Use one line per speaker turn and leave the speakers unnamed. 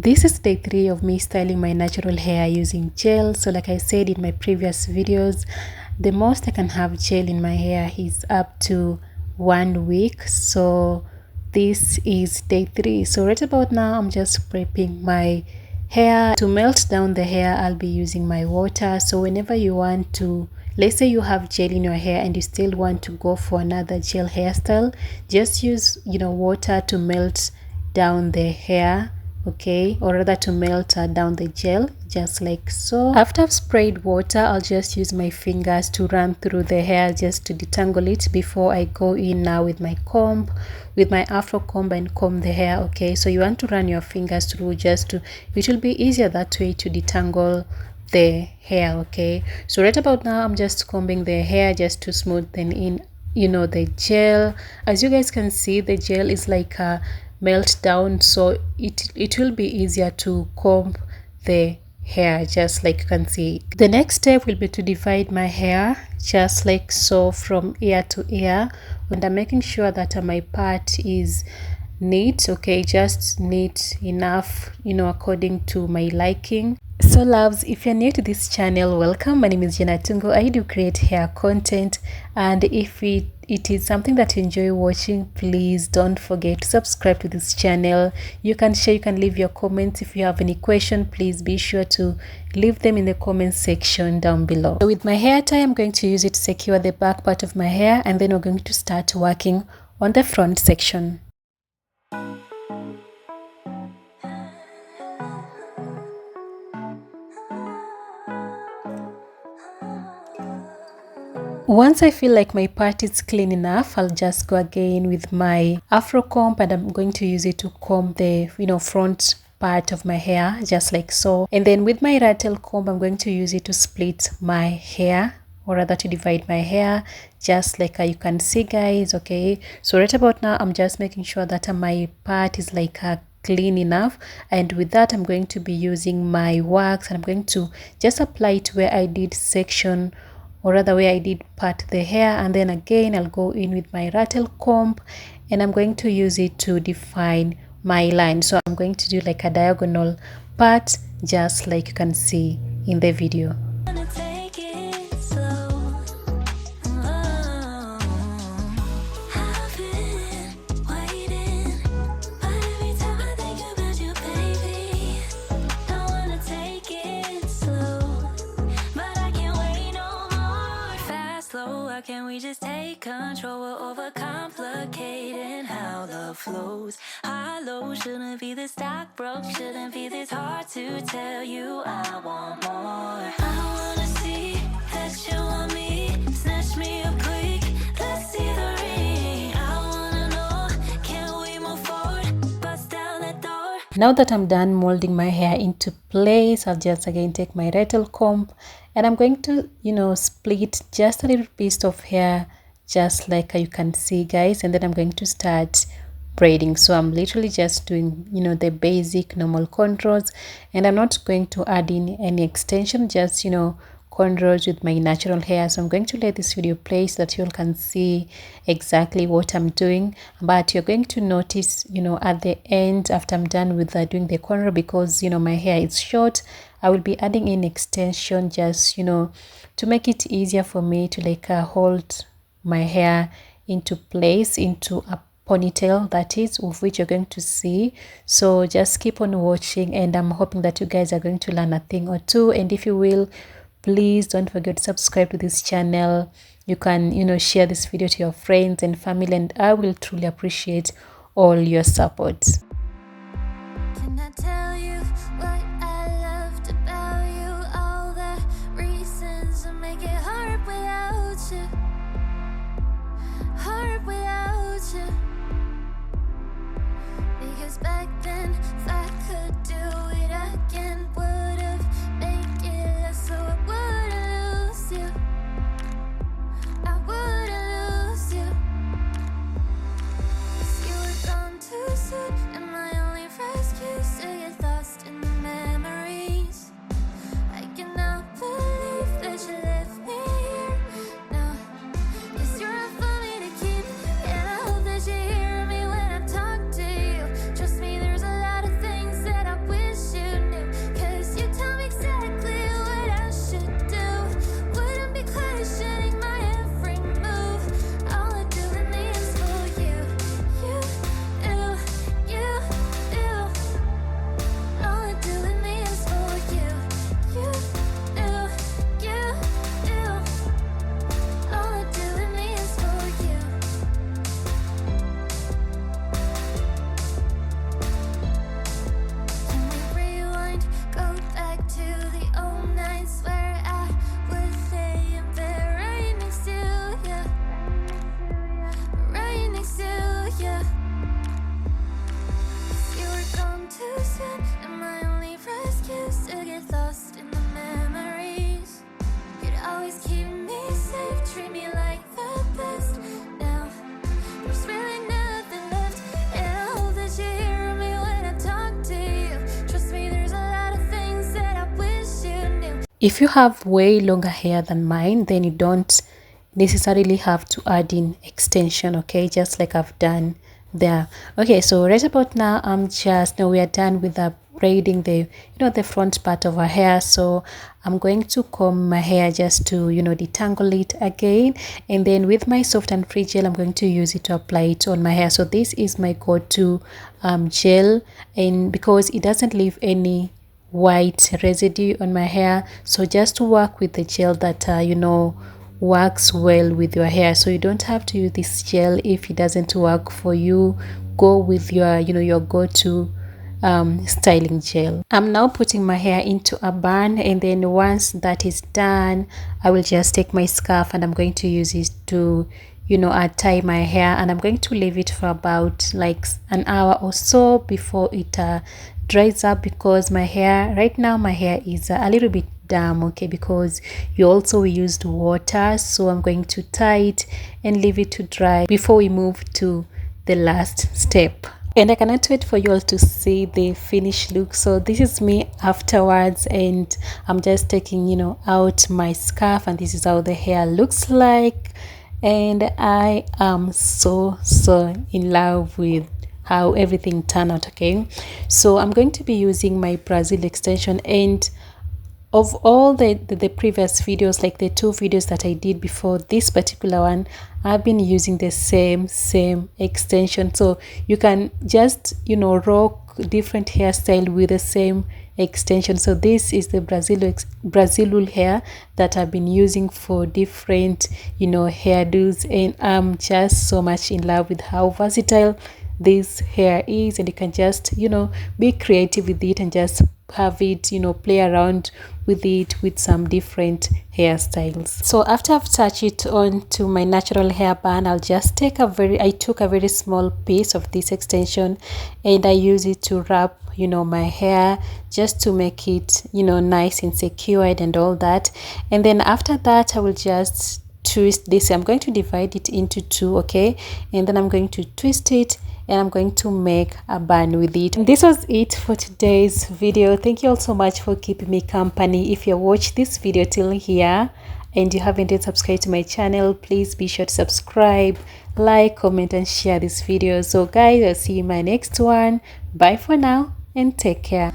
This is day 3 of me styling my natural hair using gel. So like I said in my previous videos, the most I can have gel in my hair is up to 1 week. So this is day 3. So right about now, I'm just prepping my hair. To melt down the hair, I'll be using my water. So whenever you want to, let's say you have gel in your hair and you still want to go for another gel hairstyle, just use water to melt down the hair, okay, or rather to melt down the gel, just like so. After I've sprayed water, I'll just use my fingers to run through the hair just to detangle it before I go in now with my comb, with my afro comb, and comb the hair. Okay, so you want to run your fingers through just to, it will be easier that way to detangle the hair. Okay, so right about now I'm just combing the hair just to smoothen in the gel. As you guys can see, the gel is like a melt down, so it will be easier to comb the hair, just like you can see. The next step will be to divide my hair just like so from ear to ear, and I'm making sure that my part is neat, okay, just neat enough, according to my liking. So loves, if you're new to this channel, welcome. My name is Jena Tungo. I do create hair content, and if it is something that you enjoy watching, please don't forget to subscribe to this channel. You can share, you can leave your comments. If you have any question, please be sure to leave them in the comment section down below. So with my hair tie, I'm going to use it to secure the back part of my hair, and then we're going to start working on the front section. Once I feel like my part is clean enough, I'll just go again with my afro comb, and I'm going to use it to comb the front part of my hair, just like so. And then with my Ratail comb, I'm going to use it to split my hair, or rather to divide my hair, just like you can see, guys. Okay, so right about now I'm just making sure that my part is like clean enough, and with that I'm going to be using my wax, and I'm going to just apply it where I did section, or rather where I did part the hair, and then again I'll go in with my Ratail comb, and I'm going to use it to define my line. So I'm going to do like a diagonal part, just like you can see in the video.
Can we just take control? We're overcomplicating how love flows. High low shouldn't be this stock broke, shouldn't be this hard to tell you I want more. I wanna see that you want me, snatch me up quick, let's see the ring. I wanna know, can we move forward, bust down that door.
Now that I'm done molding my hair into place, I'll just again take my Ratail comb, and I'm going to split just a little piece of hair, just like you can see, guys, and then I'm going to start braiding. So I'm literally just doing the basic normal contours, and I'm not going to add in any extension, just cornrows with my natural hair. So I'm going to let this video play so that you all can see exactly what I'm doing, but you're going to notice at the end, after I'm done with doing the cornrow, because my hair is short, I will be adding in extension, just to make it easier for me to like hold my hair into place, into a ponytail, that is, of which you're going to see. So just keep on watching, and I'm hoping that you guys are going to learn a thing or two. And if you will, please don't forget to subscribe to this channel. You can share this video to your friends and family, and I will truly appreciate all your support.
Can I tell you what I loved about you? All the reasons to make it hard without you, hard without you. Because back then, if I could do it again, would've make it less, so I wouldn't lose you, I wouldn't lose you. 'Cause you were gone too soon, and my only rescue, still get lost in the mess.
If you have way longer hair than mine, then you don't necessarily have to add in extension, okay, just like I've done there. Okay, so right about now we are done with the braiding the the front part of our hair. So I'm going to comb my hair just to detangle it again, and then with my Sofnfree gel I'm going to use it to apply it on my hair. So this is my go-to gel, and because it doesn't leave any white residue on my hair, so just to work with the gel that works well with your hair. So you don't have to use this gel if it doesn't work for you. Go with your your go-to styling gel. I'm now putting my hair into a bun, and then once that is done, I will just take my scarf and I'm going to use it to tie my hair, and I'm going to leave it for about like an hour or so before it dries up, because my hair right now, my hair is a little bit damp, okay, because you also used water. So I'm going to tie it and leave it to dry before we move to the last step. And I cannot wait for you all to see the finished look. So this is me afterwards, and I'm just taking out my scarf, and this is how the hair looks like. And I am so in love with how everything turned out. Okay, so I'm going to be using my Brazil extension, and of all the previous videos, like the 2 videos that I did before this particular one, I've been using the same extension. So you can just rock different hairstyle with the same extension. So this is the Brazil hair that I've been using for different hairdos, and I'm just so much in love with how versatile this hair is, and you can just be creative with it and just have it play around with it with some different hairstyles. So after I've touched it on to my natural hair band, I took a very small piece of this extension, and I use it to wrap my hair, just to make it nice and secured and all that. And then after that, I will just twist this. I'm going to divide it into 2, okay, and then I'm going to twist it, and I'm going to make a bun with it. And this was it for today's video. Thank you all so much for keeping me company. If you watched this video till here and you haven't yet subscribed to my channel, please be sure to subscribe, like, comment, and share this video. So guys, I'll see you in my next one. Bye for now, and take care.